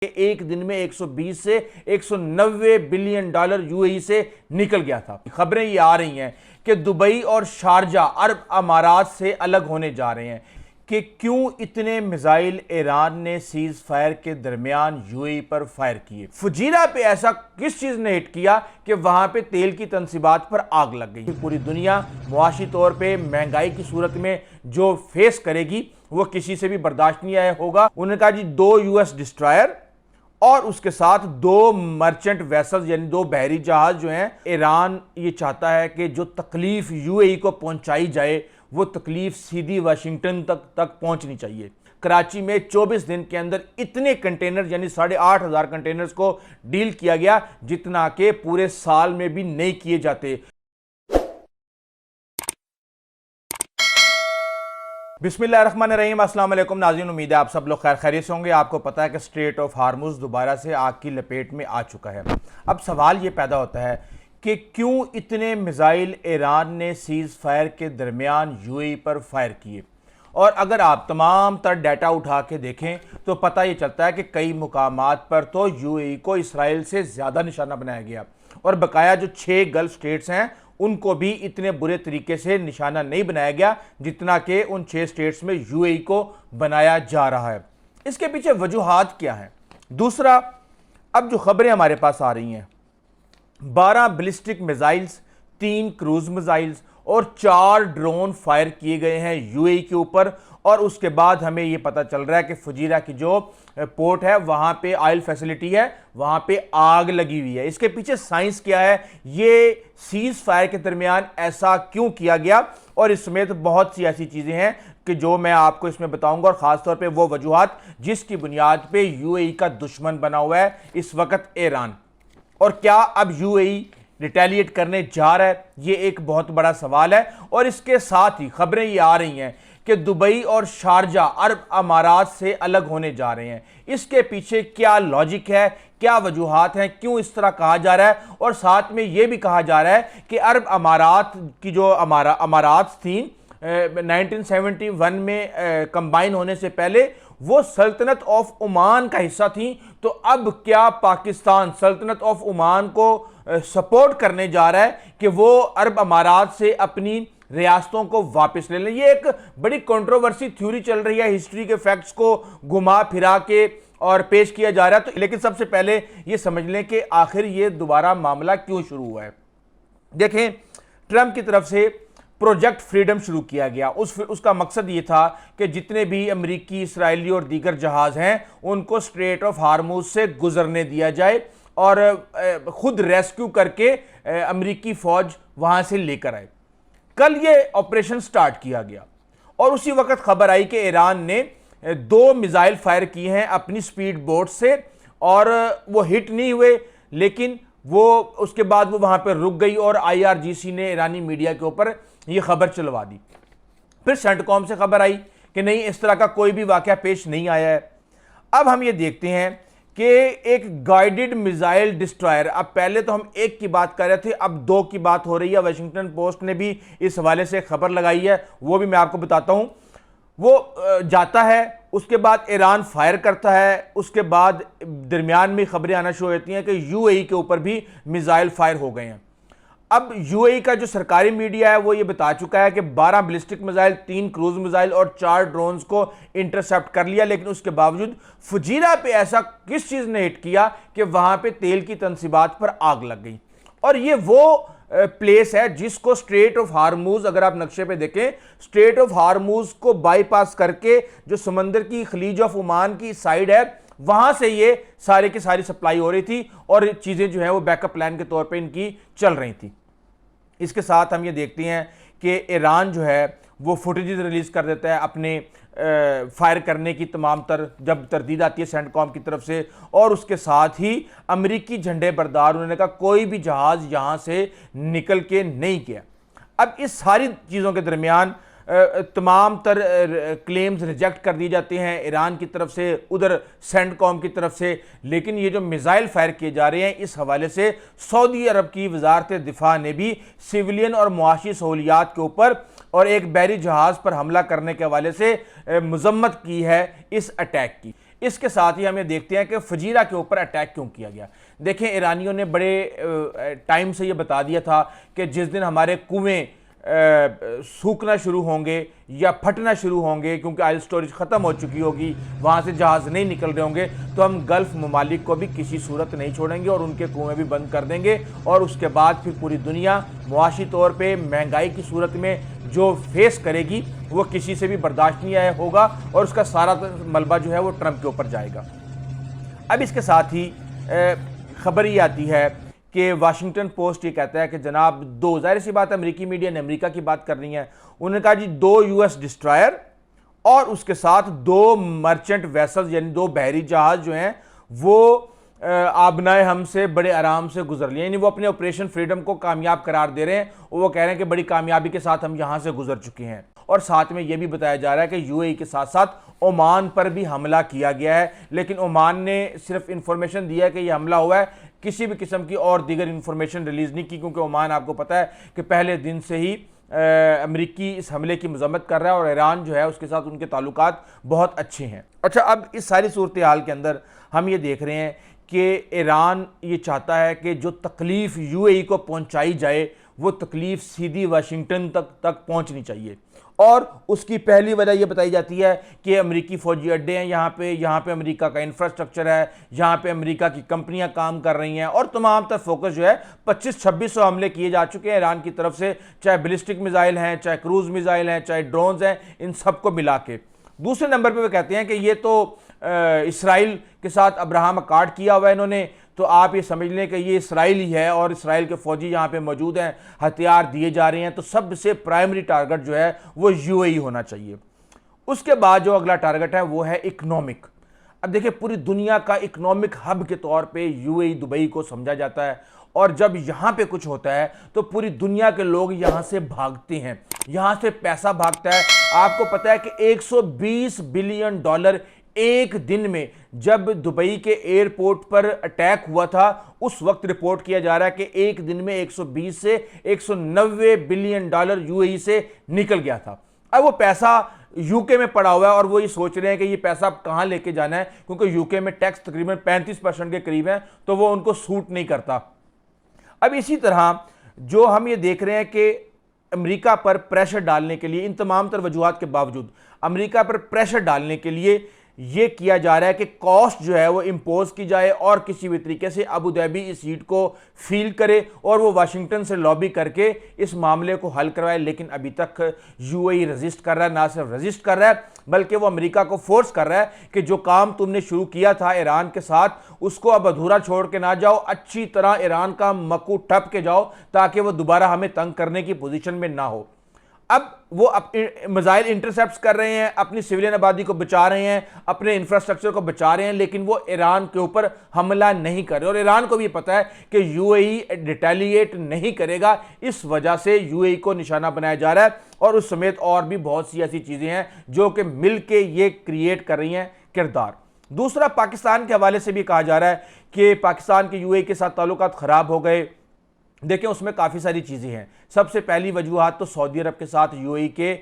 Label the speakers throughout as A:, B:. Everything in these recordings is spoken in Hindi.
A: एक दिन में 120 से 190 बिलियन डॉलर यूएई से निकल गया था। खबरें ये आ रही हैं कि दुबई और शारजा अरब अमारात से अलग होने जा रहे हैं कि क्यों इतने मिसाइल ईरान ने सीज फायर के दरमियान यूएई पर फायर किए। फुजीरा पे ऐसा किस चीज ने हिट किया कि वहां पे तेल की तनसीबात पर आग लग गई। पूरी दुनिया मुआशी तौर पे महंगाई की सूरत में जो फेस करेगी वो किसी से भी बर्दाश्त नहीं आया होगा। उन्होंने कहा जी 2 यूएस डिस्ट्रॉयर और उसके साथ 2 मर्चेंट वेसल्स यानी 2 बहरी जहाज जो हैं। ईरान ये चाहता है कि जो तकलीफ यूएई को पहुंचाई जाए वो तकलीफ सीधी वाशिंगटन तक पहुंचनी चाहिए। कराची में 24 दिन के अंदर इतने कंटेनर यानी 8,500 कंटेनर्स को डील किया गया जितना कि पूरे साल में भी नहीं किए जाते। बिस्मिल्लाहिर्रहमानिर्रहीम, अस्सलाम वालेकुम नाज़रीन, उम्मीद है आप सब लोग खैर खैरियत से होंगे। आपको पता है कि स्ट्रेट ऑफ हार्मुज़ दोबारा से आग की लपेट में आ चुका है। अब सवाल ये पैदा होता है कि क्यों इतने मिसाइल ईरान ने सीज फायर के दरमियान यूएई पर फायर किए। और अगर आप तमाम तर डाटा उठा के देखें तो पता ये चलता है कि कई मुकामात पर तो यूएई को इसराइल से ज़्यादा निशाना बनाया गया और बकाया जो 6 गल्फ स्टेट्स हैं उनको भी इतने बुरे तरीके से निशाना नहीं बनाया गया जितना कि उन 6 स्टेट्स में यूएई को बनाया जा रहा है। इसके पीछे वजूहात क्या हैं? दूसरा, अब जो खबरें हमारे पास आ रही हैं 12 बैलिस्टिक मिसाइल्स, 3 क्रूज मिसाइल्स और 4 ड्रोन फायर किए गए हैं यूएई के ऊपर। और उसके बाद हमें यह पता चल रहा है कि फुजीरा की जो पोर्ट है वहां पे ऑयल फैसिलिटी है, वहां पे आग लगी हुई है। इसके पीछे साइंस क्या है, ये सीज फायर के दरमियान ऐसा क्यों किया गया, और इस समेत बहुत सी ऐसी चीजें हैं कि जो मैं आपको इसमें बताऊंगा, और खासतौर पे वो वजूहात जिसकी बुनियाद पे यूएई का दुश्मन बना हुआ है इस वक्त ईरान। और क्या अब यूएई रिटेलिएट करने जा रहा है, ये एक बहुत बड़ा सवाल है। और इसके साथ ही खबरें ये आ रही हैं कि दुबई और शारजा अरब अमारात से अलग होने जा रहे हैं। इसके पीछे क्या लॉजिक है, क्या वजूहात हैं, क्यों इस तरह कहा जा रहा है। और साथ में यह भी कहा जा रहा है कि अरब अमारात की जो अमारात थी 1971 में कंबाइन होने से पहले वो सल्तनत ऑफ ओमान का हिस्सा थी। तो अब क्या पाकिस्तान सल्तनत ऑफ ओमान को सपोर्ट करने जा रहा है कि वो अरब अमारात से अपनी रियासतों को वापस ले लें। ये एक बड़ी कंट्रोवर्सी थ्योरी चल रही है, हिस्ट्री के फैक्ट्स को घुमा फिरा के और पेश किया जा रहा है। तो लेकिन सबसे पहले ये समझ लें कि आखिर ये दोबारा मामला क्यों शुरू हुआ है। देखें, ट्रंप की तरफ से प्रोजेक्ट फ्रीडम शुरू किया गया। उसका मकसद ये था कि जितने भी अमेरिकी, इसराइली और दीगर जहाज हैं उनको स्ट्रेट ऑफ हार्मुज से गुजरने दिया जाए और खुद रेस्क्यू करके अमेरिकी फौज वहां से लेकर आए। कल ये ऑपरेशन स्टार्ट किया गया और उसी वक्त खबर आई कि ईरान ने 2 मिसाइल फायर किए हैं अपनी स्पीड बोट से और वो हिट नहीं हुए, लेकिन वो उसके बाद वो वहां पर रुक गई और आईआरजीसी ने ईरानी मीडिया के ऊपर ये खबर चलवा दी। फिर सेंटकॉम से खबर आई कि नहीं, इस तरह का कोई भी वाकया पेश नहीं आया है। अब हम ये देखते हैं कि एक गाइडेड मिसाइल डिस्ट्रॉयर, अब पहले तो हम एक की बात कर रहे थे, अब 2 की बात हो रही है। वाशिंगटन पोस्ट ने भी इस हवाले से खबर लगाई है, वो भी मैं आपको बताता हूं। वो जाता है, उसके बाद ईरान फायर करता है, उसके बाद दरमियान में खबरें आना शुरू होती हैं कि यूएई के ऊपर भी मिसाइल फायर हो गए हैं। अब यूएई का जो सरकारी मीडिया है वो ये बता चुका है कि 12 बैलिस्टिक मिसाइल, 3 क्रूज मिसाइल और 4 ड्रोन्स को इंटरसेप्ट कर लिया। लेकिन उसके बावजूद फुजीरा पे ऐसा किस चीज ने हिट किया कि वहां पे तेल की तनसीबात पर आग लग गई। और ये वो प्लेस है जिसको स्ट्रेट ऑफ हार्मुज, अगर आप नक्शे पे देखें, स्ट्रेट ऑफ हार्मुज को बाईपास करके जो समंदर की खलीज ऑफ ओमान की साइड है वहां से ये सारे की सारी सप्लाई हो रही थी और चीजें जो है वो बैकअप प्लान के तौर पे इनकी चल रही थी। इसके साथ हम ये देखते हैं कि ईरान जो है वो फुटेजेस रिलीज कर देता है अपने फायर करने की तमाम जब तरदीद आती है सेंटकॉम की तरफ से। और उसके साथ ही अमेरिकी झंडे बरदार, उन्होंने कहा कोई भी जहाज यहां से निकल के नहीं गया। अब इस सारी चीज़ों के दरमियान तमाम क्लेम्स रिजेक्ट कर दिए जाते हैं ईरान की तरफ से, उधर सेंटकॉम की तरफ से। लेकिन ये जो मिसाइल फायर किए जा रहे हैं, इस हवाले से सऊदी अरब की वजारत दिफा ने भी सिविलियन और मुआशी सहूलियात के ऊपर और एक बहरी जहाज पर हमला करने के हवाले से मजम्मत की है इस अटैक की। इसके साथ ही हम ये देखते हैं कि फजीरा के ऊपर अटैक क्यों किया गया। देखें, ईरानियों ने बड़े टाइम से ये बता दिया था कि जिस दिन हमारे कुएं सूखना शुरू होंगे या फटना शुरू होंगे क्योंकि ऑयल स्टोरेज ख़त्म हो चुकी होगी, वहाँ से जहाज़ नहीं निकल रहे होंगे, तो हम गल्फ़ ममालिक को भी किसी सूरत नहीं छोड़ेंगे और उनके कुएं भी बंद कर देंगे। और उसके बाद फिर पूरी दुनिया मुआशी तौर पे महंगाई की सूरत में जो फेस करेगी वो किसी से भी बर्दाश्त नहीं होगा और उसका सारा मलबा जो है वो ट्रंप के ऊपर जाएगा। अब इसके साथ ही खबर ये आती है कि वाशिंगटन पोस्ट ये कहता है कि जनाब दो, ज़ाहिर सी बात अमेरिकी मीडिया ने अमेरिका की बात कर रही है, उन्होंने कहा जी 2 यूएस डिस्ट्रॉयर और उसके साथ 2 मर्चेंट वेसल्स यानी 2 बहरी जहाज जो हैं वो आबनाए हमसे बड़े आराम से गुजर लिए, यानी वो अपने ऑपरेशन फ्रीडम को कामयाब करार दे रहे हैं। वो कह रहे हैं कि बड़ी कामयाबी के साथ हम यहाँ से गुजर चुके हैं। और साथ में ये भी बताया जा रहा है कि यूएई के साथ साथ ओमान पर भी हमला किया गया है, लेकिन ओमान ने सिर्फ इंफॉर्मेशन दिया है कि यह हमला हुआ है, किसी भी किस्म की और दीगर इंफॉर्मेशन रिलीज़ नहीं की, क्योंकि ओमान आपको पता है कि पहले दिन से ही अमेरिकी इस हमले की मजम्मत कर रहा है और ईरान जो है उसके साथ उनके ताल्लुकात बहुत अच्छे हैं। अच्छा, अब इस सारी सूरत हाल के अंदर हम ये देख रहे हैं कि ईरान ये चाहता है कि जो तकलीफ़ यूएई को पहुंचाई जाए वो तकलीफ़ सीधी वाशिंगटन तक पहुंचनी चाहिए। और उसकी पहली वजह यह बताई जाती है कि अमेरिकी फ़ौजी अड्डे हैं यहाँ पे अमेरिका का इंफ्रास्ट्रक्चर है, यहाँ पे अमेरिका की कंपनियां काम कर रही हैं और तमाम तर फोकस जो है 2500-2600 हमले किए जा चुके हैं ईरान की तरफ से, चाहे बैलिस्टिक मिसाइल हैं, चाहे क्रूज़ मिसाइल हैं, चाहे ड्रोन्स हैं, इन सबको मिला के। दूसरे नंबर पे वो कहते हैं कि ये तो इसराइल के साथ अब्राहम अकार्ड किया हुआ है इन्होंने, तो आप ये समझ लें कि ये इसराइल ही है और इसराइल के फ़ौजी यहाँ पे मौजूद हैं, हथियार दिए जा रहे हैं, तो सबसे प्राइमरी टारगेट जो है वो यूएई होना चाहिए। उसके बाद जो अगला टारगेट है वो है इकनॉमिक। अब देखिए, पूरी दुनिया का इकनॉमिक हब के तौर पे यूएई दुबई को समझा जाता है और जब यहाँ पे कुछ होता है तो पूरी दुनिया के लोग यहाँ से भागते हैं, यहाँ से पैसा भागता है। आपको पता है कि 120 बिलियन डॉलर एक दिन में जब दुबई के एयरपोर्ट पर अटैक हुआ था उस वक्त रिपोर्ट किया जा रहा है कि एक दिन में 120 से 190 बिलियन डॉलर यूएई से निकल गया था। अब वो पैसा यूके में पड़ा हुआ है और वो ये सोच रहे हैं कि ये पैसा कहाँ लेके जाना है, क्योंकि यूके में टैक्स तकरीबन 35% के करीब है, तो वो उनको सूट नहीं करता। अब इसी तरह जो हम ये देख रहे हैं कि अमेरिका पर प्रेशर डालने के लिए, इन तमाम तर वजूहात के बावजूद अमेरिका पर प्रेशर डालने के लिए ये किया जा रहा है कि कॉस्ट जो है वो इम्पोज की जाए और किसी भी तरीके से अबू धाबी इस सीट को फील करे और वो वाशिंगटन से लॉबी करके इस मामले को हल करवाए। लेकिन अभी तक यूएई रजिस्ट कर रहा है, ना सिर्फ रजिस्ट कर रहा है बल्कि वो अमेरिका को फोर्स कर रहा है कि जो काम तुमने शुरू किया था ईरान के साथ उसको अब अधूरा छोड़ के ना जाओ, अच्छी तरह ईरान का मक्कू ठप के जाओ ताकि वो दोबारा हमें तंग करने की पोजीशन में ना हो। अब वो मिसाइल इंटरसेप्ट कर रहे हैं, अपनी सिविलियन आबादी को बचा रहे हैं, अपने इंफ्रास्ट्रक्चर को बचा रहे हैं, लेकिन वो ईरान के ऊपर हमला नहीं कर रहे और ईरान को भी पता है कि यूएई रिटेलिएट नहीं करेगा। इस वजह से यूएई को निशाना बनाया जा रहा है और उस समेत और भी बहुत सी ऐसी चीज़ें हैं जो कि मिल के ये क्रिएट कर रही हैं किरदार। दूसरा, पाकिस्तान के हवाले से भी कहा जा रहा है कि पाकिस्तान के यूएई के साथ ताल्लुकात ख़राब हो गए। देखें, उसमें काफ़ी सारी चीज़ें हैं। सबसे पहली वजूहात तो सऊदी अरब के साथ यूएई के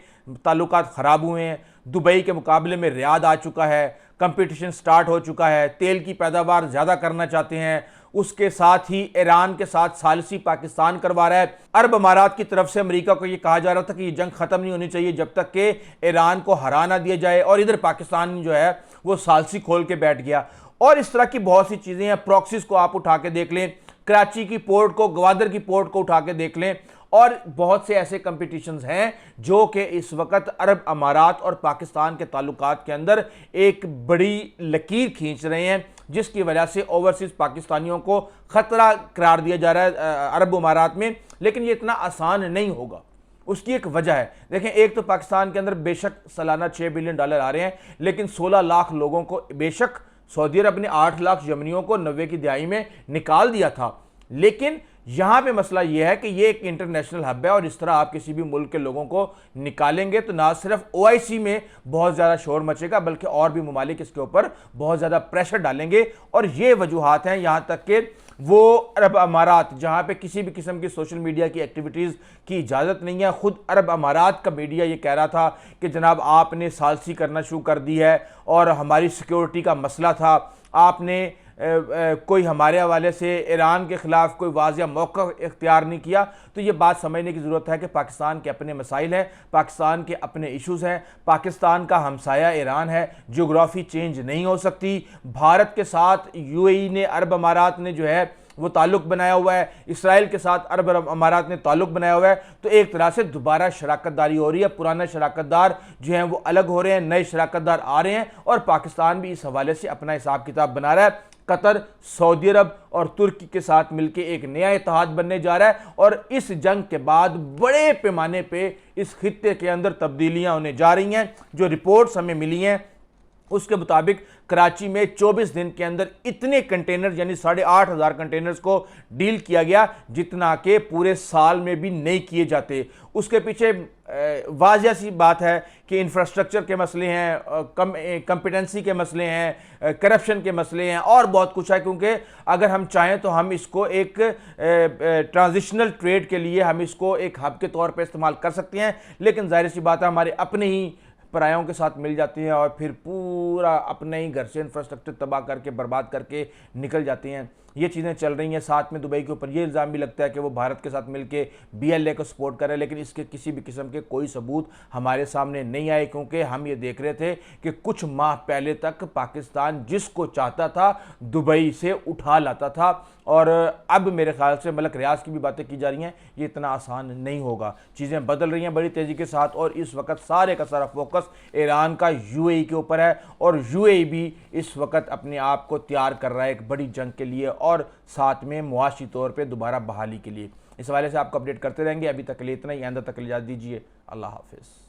A: ताल्लुकात ख़राब हुए हैं, दुबई के मुकाबले में रियाद आ चुका है, कंपटीशन स्टार्ट हो चुका है, तेल की पैदावार ज़्यादा करना चाहते हैं। उसके साथ ही ईरान के साथ सालिसी पाकिस्तान करवा रहा है। अरब अमारात की तरफ से अमेरिका को ये कहा जा रहा था कि ये जंग ख़त्म नहीं होनी चाहिए जब तक कि ईरान को हरा ना दिया जाए, और इधर पाकिस्तान जो है वो सालसी खोल के बैठ गया। और इस तरह की बहुत सी चीज़ें हैं। प्रॉक्सीज को आप उठा के देख लें, कराची की पोर्ट को, ग्वादर की पोर्ट को उठा के देख लें, और बहुत से ऐसे कंपटीशंस हैं जो कि इस वक्त अरब अमारात और पाकिस्तान के ताल्लुकात के अंदर एक बड़ी लकीर खींच रहे हैं, जिसकी वजह से ओवरसीज पाकिस्तानियों को ख़तरा करार दिया जा रहा है अरब अमारात में। लेकिन ये इतना आसान नहीं होगा, उसकी एक वजह है। देखें, एक तो पाकिस्तान के अंदर बेशक सालाना 6 बिलियन डॉलर आ रहे हैं, लेकिन 16 लाख लोगों को, बेशक सऊदी अरब ने 8 लाख यमनियों को 90 की दहाई में निकाल दिया था, लेकिन यहाँ पे मसला यह है कि ये एक इंटरनेशनल हब है और इस तरह आप किसी भी मुल्क के लोगों को निकालेंगे तो ना सिर्फ ओआईसी में बहुत ज़्यादा शोर मचेगा बल्कि और भी ममालिक इसके ऊपर बहुत ज़्यादा प्रेशर डालेंगे। और ये वजूहात हैं, यहाँ तक कि वो अरब अमारात जहाँ पे किसी भी किस्म की सोशल मीडिया की एक्टिविटीज़ की इजाज़त नहीं है, ख़ुद अरब अमारात का मीडिया ये कह रहा था कि जनाब आपने सालसी करना शुरू कर दी है और हमारी सिक्योरिटी का मसला था, आपने कोई हमारे हवाले से ईरान के ख़िलाफ़ कोई वाज़िया मौक़िफ़ इख्तियार नहीं किया। तो ये बात समझने की ज़रूरत है कि पाकिस्तान के अपने मसाइल हैं, पाकिस्तान के अपने इश्यूज़ हैं, पाकिस्तान का हमसाया ईरान है, ज्योग्राफ़ी चेंज नहीं हो सकती। भारत के साथ यूएई ने, अरब अमारात ने जो है वो ताल्लुक़ बनाया हुआ है, इसराइल के साथ अरब अमारात ने ताल्लुक़ बनाया हुआ है। तो एक तरह से दोबारा शराकतदारी हो रही है, पुराने शराकतदार जो हैं वो अलग हो रहे हैं, नए शराकतदार आ रहे हैं और पाकिस्तान भी इस हवाले से अपना हिसाब किताब बना रहा है। कतर, सऊदी अरब और तुर्की के साथ मिलकर एक नया इत्तेहाद बनने जा रहा है और इस जंग के बाद बड़े पैमाने पे इस खित्ते के अंदर तब्दीलियां होने जा रही हैं। जो रिपोर्ट्स हमें मिली हैं उसके मुताबिक कराची में 24 दिन के अंदर इतने कंटेनर यानी 8,500 कंटेनर्स को डील किया गया जितना कि पूरे साल में भी नहीं किए जाते। उसके पीछे वाज़िया सी बात है कि इंफ्रास्ट्रक्चर के मसले हैं, कम्पिटेंसी के मसले हैं, करप्शन के मसले हैं और बहुत कुछ है। क्योंकि अगर हम चाहें तो हम इसको एक ट्रांजिशनल ट्रेड के लिए हम इसको एक हब के तौर पर इस्तेमाल कर सकते हैं, लेकिन जाहिर सी बात है हमारे अपने ही परायों के साथ मिल जाती हैं और फिर पूरा अपने ही घर से इंफ्रास्ट्रक्चर तबाह करके बर्बाद करके निकल जाती हैं। ये चीज़ें चल रही हैं। साथ में दुबई के ऊपर ये इल्ज़ाम भी लगता है कि वो भारत के साथ मिलके BLA को सपोर्ट कर रहे हैं, लेकिन इसके किसी भी किस्म के कोई सबूत हमारे सामने नहीं आए। क्योंकि हम ये देख रहे थे कि कुछ माह पहले तक पाकिस्तान जिसको चाहता था दुबई से उठा लाता था और अब मेरे ख्याल से मलक रियाज की भी बातें की जा रही हैं, ये इतना आसान नहीं होगा। चीज़ें बदल रही हैं बड़ी तेज़ी के साथ और इस वक्त सारे का सारा फोकस ईरान का UAE के ऊपर है और UAE भी इस वक्त अपने आप को तैयार कर रहा है एक बड़ी जंग के लिए और साथ में मुआशी तौर पे दोबारा बहाली के लिए। इस हवाले से आपको अपडेट करते रहेंगे। अभी तक के लिए इतना ही, आइंदा तक इजाज़त दीजिए। अल्लाह हाफिज़।